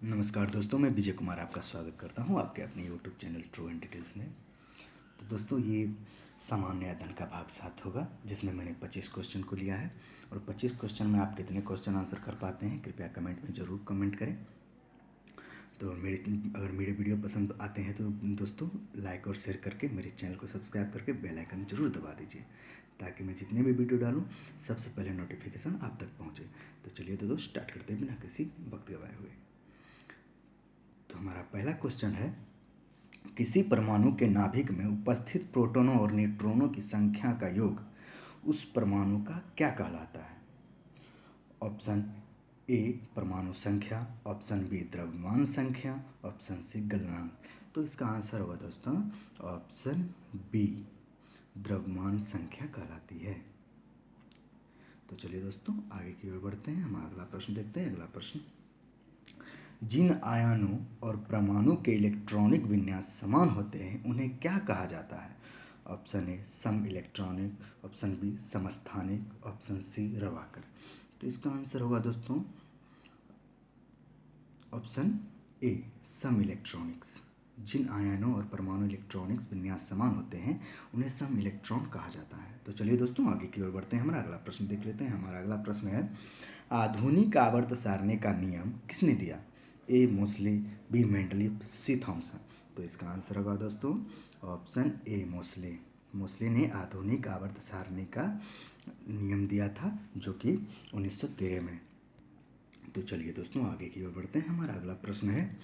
नमस्कार दोस्तों, मैं विजय कुमार आपका स्वागत करता हूं आपके अपने YouTube channel true and details में। तो दोस्तों, ये सामान्य अध्ययन का भाग 7 होगा, जिसमें मैंने 25 क्वेश्चन को लिया है। और 25 क्वेश्चन में आप कितने क्वेश्चन आंसर कर पाते हैं, कृपया कमेंट में ज़रूर कमेंट करें। तो अगर मेरे वीडियो पसंद आते हैं तो दोस्तों लाइक और शेयर करके मेरे चैनल को सब्सक्राइब करके बेल आइकन जरूर दबा दीजिए, ताकि मैं जितने भी वीडियो डालूं सबसे पहले नोटिफिकेशन आप तक पहुंचे। तो चलिए दोस्तों, स्टार्ट करते हैं बिना किसी वक्त गवाए हुए। तो हमारा पहला क्वेश्चन है, किसी परमाणु के नाभिक में उपस्थित प्रोटॉनों और न्यूट्रॉनों की संख्या का योग उस परमाणु का क्या कहलाता है? ऑप्शन ए परमाणु संख्या, ऑप्शन बी द्रव्यमान संख्या, ऑप्शन सी गलनांक। तो इसका आंसर होगा दोस्तों ऑप्शन बी, द्रव्यमान संख्या कहलाती है। तो चलिए दोस्तों आगे की ओर बढ़ते हैं। हम अगला प्रश्न देखते हैं। अगला प्रश्न, जिन आयनों और परमाणु के इलेक्ट्रॉनिक विन्यास समान होते हैं उन्हें क्या कहा जाता है? ऑप्शन ए सम इलेक्ट्रॉनिक, ऑप्शन बी समस्थानिक, ऑप्शन सी रवाकर। तो इसका आंसर होगा दोस्तों ऑप्शन ए सम इलेक्ट्रॉनिक्स। जिन आयनों और परमाणु इलेक्ट्रॉनिक्स विन्यास समान होते हैं उन्हें सम इलेक्ट्रॉन कहा जाता है। तो चलिए दोस्तों आगे की ओर बढ़ते हैं। हमारा अगला प्रश्न देख लेते हैं। हमारा अगला प्रश्न है, आधुनिक आवर्त सारणी का नियम किसने दिया? ए मोसले, बी मेंडलीव, सी थॉमसन। तो इसका आंसर होगा दोस्तों ऑप्शन ए मोसले। मोसले ने आधुनिक आवर्त सारणी का नियम दिया था, जो कि 1913 में। तो चलिए दोस्तों आगे की ओर बढ़ते हैं। हमारा अगला प्रश्न है,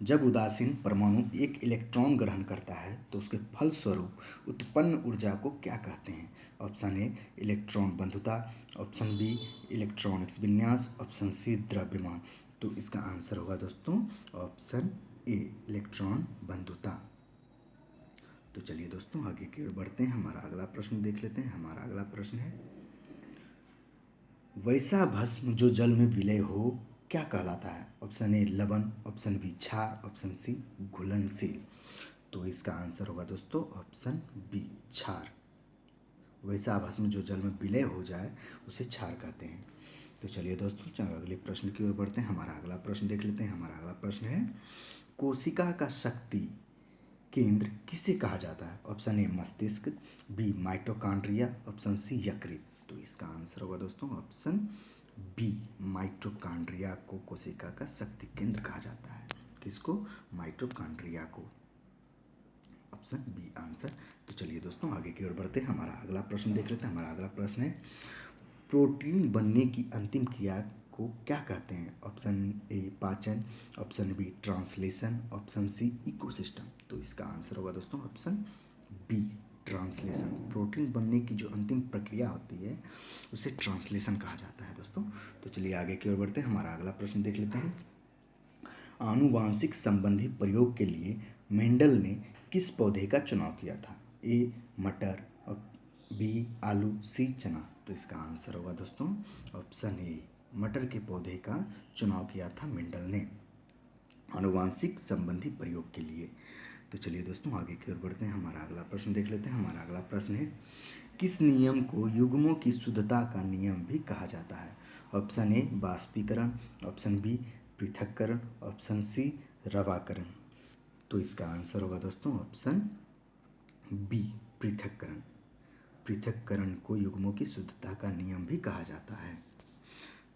जब उदासीन परमाणु एक इलेक्ट्रॉन ग्रहण करता है तो उसके फलस्वरूप उत्पन्न ऊर्जा को क्या कहते हैं? ऑप्शन ए इलेक्ट्रॉन बंधुता, ऑप्शन बी इलेक्ट्रॉनिक्स विन्यास, ऑप्शन सी द्रव्यमान। तो इसका आंसर होगा दोस्तों ऑप्शन ए इलेक्ट्रॉन बंधुता। तो चलिए दोस्तों आगे की ओर बढ़ते हैं। हमारा अगला प्रश्न देख लेते हैं। हमारा अगला प्रश्न है, वैसा भस्म जो जल में विलय हो क्या कहलाता है? ऑप्शन ए लवण, ऑप्शन बी क्षार, ऑप्शन सी घुलनशील। तो इसका आंसर होगा दोस्तों ऑप्शन बी क्षार। वैसा भस्म जो जल में विलय हो जाए उसे क्षार कहते हैं। तो चलिए दोस्तों अगले प्रश्न की ओर बढ़ते हैं। हमारा अगला प्रश्न देख लेते हैं। हमारा अगला प्रश्न है, कोशिका का शक्ति केंद्र किसे कहा जाता है? ऑप्शन ए मस्तिष्क, बी माइटोकॉन्ड्रिया, ऑप्शन सी यकृत। तो इसका आंसर होगा दोस्तों ऑप्शन बी, माइटोकॉन्ड्रिया को कोशिका का शक्ति केंद्र कहा जाता है। किसको? माइटोकॉन्ड्रिया को। Option B answer. तो चलिए दोस्तों आगे की ओर बढ़ते हैं। हमारा अगला प्रश्न देख लेते हैं। हमारा अगला प्रश्न है, प्रोटीन बनने की अंतिम क्रिया को क्या कहते हैं? ऑप्शन ए पाचन, option B translation, option C ecosystem. तो इसका आंसर होगा दोस्तों ऑप्शन बी ट्रांसलेशन। प्रोटीन बनने की जो अंतिम प्रक्रिया होती है उसे ट्रांसलेशन कहा जाता है दोस्तों। तो चलिए आगे की ओर बढ़ते हैं। हमारा अगला प्रश्न देख लेते हैं, आनुवांशिक संबंधी प्रयोग के लिए मेंडल ने किस पौधे का चुनाव किया था? ए मटर, बी आलू, सी चना। तो इसका आंसर होगा दोस्तों ऑप्शन ए, मटर के पौधे का चुनाव किया था मेंडल ने आनुवांशिक संबंधी प्रयोग के लिए। तो चलिए दोस्तों आगे की ओर बढ़ते हैं। हमारा अगला प्रश्न देख लेते हैं। हमारा अगला प्रश्न है, किस नियम को युग्मों की शुद्धता का नियम भी कहा जाता है? ऑप्शन ए बाष्पीकरण, ऑप्शन बी पृथक्करण, ऑप्शन सी रवाकरण। तो इसका आंसर होगा दोस्तों ऑप्शन बी पृथक्करण। पृथक्करण को युग्मों की शुद्धता का नियम भी कहा जाता है।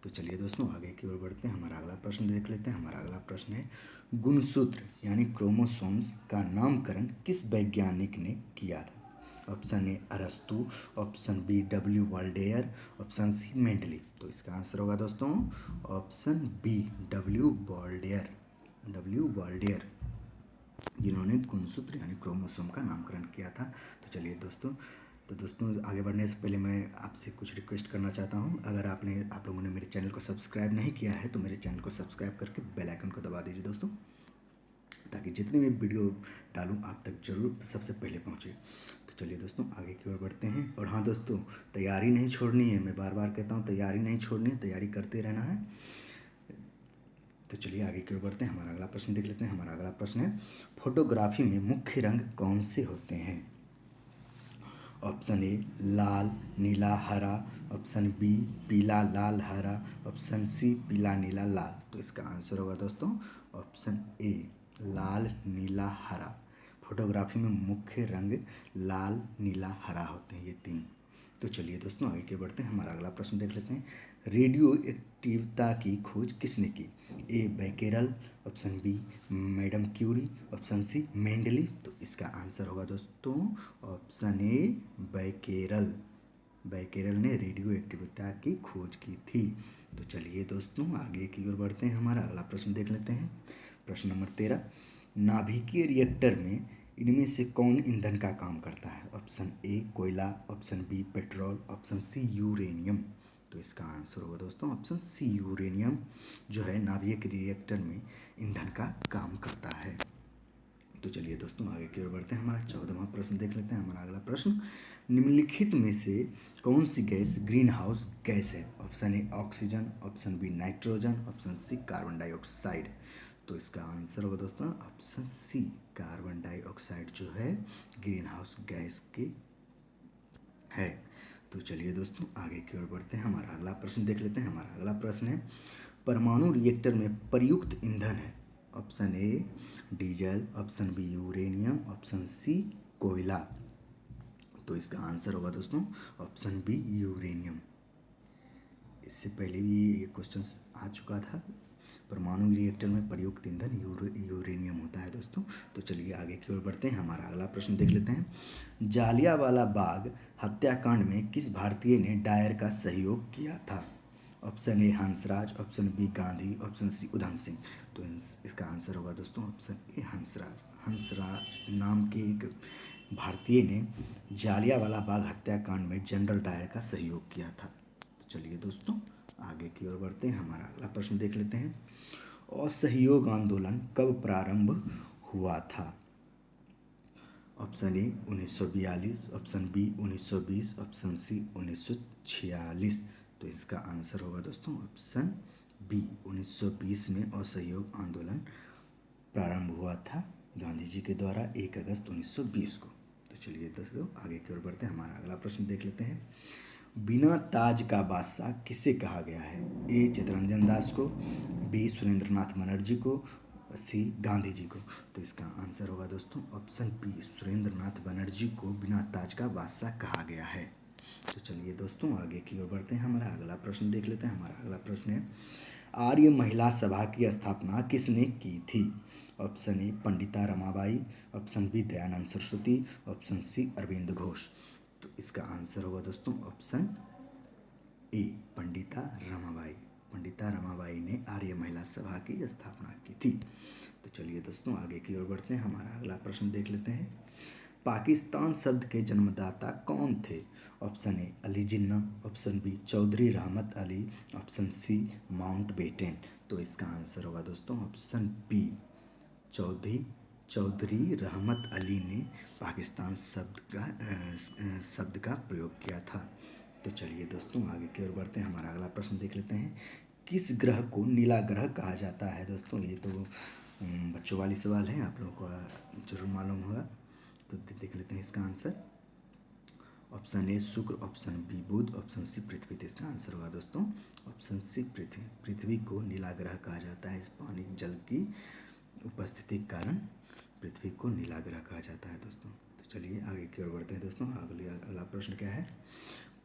तो चलिए दोस्तों आगे की ओर बढ़ते हैं। हमारा अगला प्रश्न देख लेते हैं। हमारा अगला प्रश्न है, गुणसूत्र यानी क्रोमोसोम्स का नामकरण किस वैज्ञानिक ने किया था? ऑप्शन ए अरस्तु, option B W Waldeyer, option C Mendeleev. तो इसका आंसर होगा दोस्तों option B W Waldeyer. W Waldeyer जिन्होंने गुणसूत्र यानी क्रोमोसोम का नामकरण किया था। तो चलिए दोस्तों आगे बढ़ने से पहले मैं आपसे कुछ रिक्वेस्ट करना चाहता हूं। अगर आप लोगों ने मेरे चैनल को सब्सक्राइब नहीं किया है तो मेरे चैनल को सब्सक्राइब करके बेल आइकन को दबा दीजिए दोस्तों, ताकि जितने भी वीडियो डालूं आप तक जरूर सबसे पहले पहुंचे। तो चलिए दोस्तों आगे की ओर बढ़ते हैं। और हाँ दोस्तों, तैयारी नहीं छोड़नी है। मैं बार बार कहता हूँ तैयारी नहीं छोड़नी है, तैयारी करते रहना है। तो चलिए आगे की ओर बढ़ते हैं। हमारा अगला प्रश्न देख लेते हैं। हमारा अगला प्रश्न है, फोटोग्राफी में मुख्य रंग कौन से होते हैं? ऑप्शन ए लाल नीला हरा, ऑप्शन बी पीला लाल हरा, ऑप्शन सी पीला नीला लाल। तो इसका आंसर होगा दोस्तों ऑप्शन ए लाल नीला हरा। फोटोग्राफी में मुख्य रंग लाल नीला हरा होते हैं, ये तीन। तो चलिए दोस्तों आगे के बढ़ते हैं, हमारा अगला प्रश्न देख लेते हैं। रेडियो एक्टिवता की खोज किसने की? A Becquerel, option B madam Curie, option C मेंडली। तो इसका आंसर होगा दोस्तों ऑप्शन ए बैकेरल। बैकेरल ने रेडियो एक्टिविटा की खोज की थी। तो चलिए दोस्तों आगे की ओर बढ़ते हैं, हमारा अगला प्रश्न देख लेते हैं। प्रश्न नंबर 13, नाभिकीय रिएक्टर में इनमें से कौन ईंधन का काम करता है? ऑप्शन ए कोयला, option B petrol, option C uranium. तो इसका आंसर होगा दोस्तों ऑप्शन सी यूरेनियम जो है नाभिकीय रिएक्टर में ईंधन का काम करता है। तो चलिए दोस्तों आगे की ओर बढ़ते हैं, हमारा 14वां प्रश्न देख लेते हैं। हमारा अगला प्रश्न, निम्नलिखित में से कौन सी गैस ग्रीन हाउस गैस है? Option A oxygen, option B nitrogen, option C carbon dioxide. तो इसका आंसर होगा दोस्तों ऑप्शन सी कार्बन डाइऑक्साइड जो है ग्रीन हाउस गैस की है। तो चलिए दोस्तों आगे की ओर बढ़ते हैं, हमारा अगला प्रश्न देख लेते हैं। हमारा अगला प्रश्न है, परमाणु रिएक्टर में प्रयुक्त ईंधन है? Option A diesel, option B uranium, option C कोयला। तो इसका आंसर होगा दोस्तों ऑप्शन बी यूरेनियम। इससे पहले भी ये क्वेश्चन आ चुका था। परमाणु रिएक्टर में प्रयुक्त ईंधन यूरेनियम होता है दोस्तों। तो चलिए आगे की ओर बढ़ते हैं, हमारा अगला प्रश्न देख लेते हैं। जालियांवाला बाग हत्याकांड में किस भारतीय ने डायर का सहयोग किया था? Option A Hansraj, option B Gandhi, option C Udham Singh. तो इसका आंसर होगा दोस्तों ऑप्शन ए हंसराज। हंसराज नाम के एक भारतीय ने जालियांवाला बाग हत्याकांड में जनरल डायर का सहयोग किया था। तो चलिए दोस्तों आगे की ओर बढ़ते हैं, हमारा अगला प्रश्न देख लेते हैं। असहयोग आंदोलन कब प्रारंभ हुआ था? Option A 1942, option B 1920, option C 1946। तो इसका आंसर होगा दोस्तों ऑप्शन बी 1920 में असहयोग आंदोलन प्रारंभ हुआ था गांधी जी के द्वारा 1 अगस्त 1920 को। तो चलिए दोस्तों आगे की ओर बढ़ते हैं, हमारा अगला प्रश्न देख लेते हैं। बिना ताज का बादशाह किसे कहा गया है? ए चित्तरंजन दास को, बी सुरेंद्रनाथ बनर्जी को, सी गांधी जी को। तो इसका आंसर होगा दोस्तों ऑप्शन बी सुरेंद्रनाथ बनर्जी को बिना ताज का बादशाह कहा गया है। तो चलिए दोस्तों आगे की ओर बढ़ते हैं, हमारा अगला प्रश्न देख लेते हैं। हमारा अगला प्रश्न है, आर्य महिला सभा की स्थापना किसने की थी? Option A Pandita Ramabai, option B Dayanand Saraswati, option C Aurobindo Ghosh. तो इसका आंसर होगा दोस्तों ऑप्शन ए पंडिता रमाबाई। पंडिता रमाबाई ने आर्य महिला सभा की स्थापना की थी। तो चलिए दोस्तों आगे की ओर बढ़ते हैं, हमारा अगला प्रश्न देख लेते हैं। पाकिस्तान शब्द के जन्मदाता कौन थे? Option A Ali Jinnah, option B Chaudhary Rahmat Ali, option C Mountbatten. तो इसका आंसर होगा दोस्तों ऑप्शन बी चौधरी रहमत अली ने पाकिस्तान शब्द का प्रयोग किया था। तो चलिए दोस्तों आगे की ओर बढ़ते हैं, हमारा अगला प्रश्न देख लेते हैं। किस ग्रह को नीला ग्रह कहा जाता है? दोस्तों ये तो बच्चों वाली सवाल है, आप लोगों को जरूर मालूम होगा। तो देख लेते हैं इसका आंसर। ऑप्शन ए शुक्र, ऑप्शन बी बुध, ऑप्शन सी पृथ्वी। तो इसका आंसर होगा दोस्तों ऑप्शन सी पृथ्वी। पृथ्वी को नीला ग्रह कहा जाता है, इस पानी जल की उपस्थिति के कारण पृथ्वी को नीला ग्रह कहा जाता है दोस्तों। तो चलिए आगे की ओर बढ़ते हैं दोस्तों। अगला प्रश्न क्या है?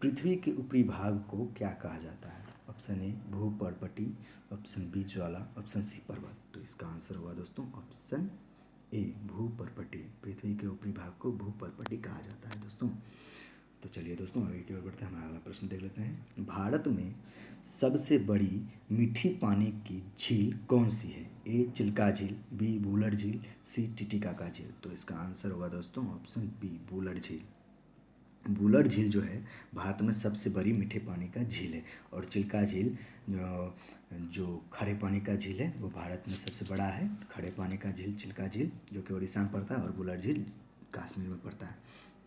पृथ्वी के ऊपरी भाग को क्या कहा जाता है? ऑप्शन ए भूपर्पटी, ऑप्शन बी ज्वाला, ऑप्शन सी पर्वत। तो इसका आंसर होगा दोस्तों ऑप्शन ए भूपर्पटी। पृथ्वी के ऊपरी भाग को भूपर्पटी कहा जाता है दोस्तों। तो चलिए दोस्तों आगे की ओर बढ़ते हैं, हमारा अगला प्रश्न देख लेते हैं। भारत में सबसे बड़ी मीठी पानी की झील कौन सी है? ए चिल्का झील, बी वुलर झील, सी टिटिकाका झील। तो इसका आंसर होगा दोस्तों ऑप्शन बी वुलर झील। वुलर झील जो है भारत में सबसे बड़ी मीठे पानी का झील है, और चिल्का झील जो खड़े पानी का झील है वो भारत में सबसे बड़ा है। खड़े पानी का झील चिल्का झील जो कि उड़ीसा में पड़ता है, और वुलर झील कश्मीर में पड़ता है।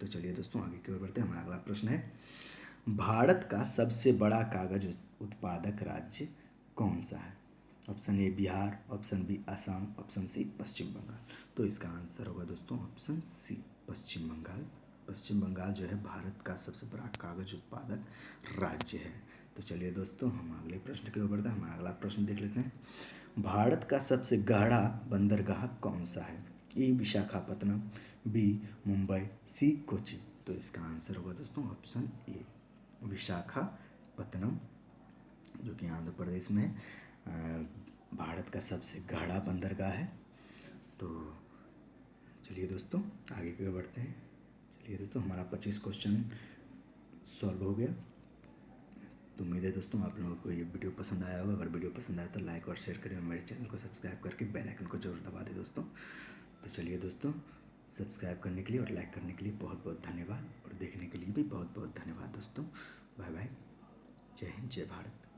तो चलिए दोस्तों आगे की ओर बढ़ते हैं, हमारा अगला प्रश्न है। भारत का सबसे बड़ा कागज उत्पादक राज्य कौन सा है? Option A Bihar, option B Assam, option C Paschim Bangal. तो इसका आंसर होगा दोस्तों ऑप्शन सी पश्चिम बंगाल पश्चिम बंगाल जो है भारत का सबसे बड़ा कागज उत्पादक राज्य है। तो चलिए दोस्तों, हम अगले प्रश्न की ओर बढ़ते हैं। हमारा अगला प्रश्न देख लेते हैं। भारत का सबसे गहरा बंदरगाह कौन सा है? ए विशाखापत्तनम, बी मुंबई, सी कोची। तो इसका आंसर होगा दोस्तों ऑप्शन ए विशाखापत्तनम, जो कि आंध्र प्रदेश में भारत का सबसे गहरा बंदरगाह है। तो चलिए दोस्तों आगे की ओर बढ़ते हैं। चलिए दोस्तों, हमारा 25 क्वेश्चन सॉल्व हो गया। तो उम्मीद है दोस्तों आप लोगों को ये वीडियो पसंद आया होगा। अगर वीडियो पसंद आया तो लाइक और शेयर करें और मेरे चैनल को सब्सक्राइब करके बेल आइकन को जरूर दबा दें दोस्तों। तो चलिए दोस्तों, सब्सक्राइब करने के लिए और लाइक करने के लिए बहुत बहुत धन्यवाद, और देखने के लिए भी बहुत बहुत धन्यवाद दोस्तों। Bye bye. जय हिंद, जय भारत।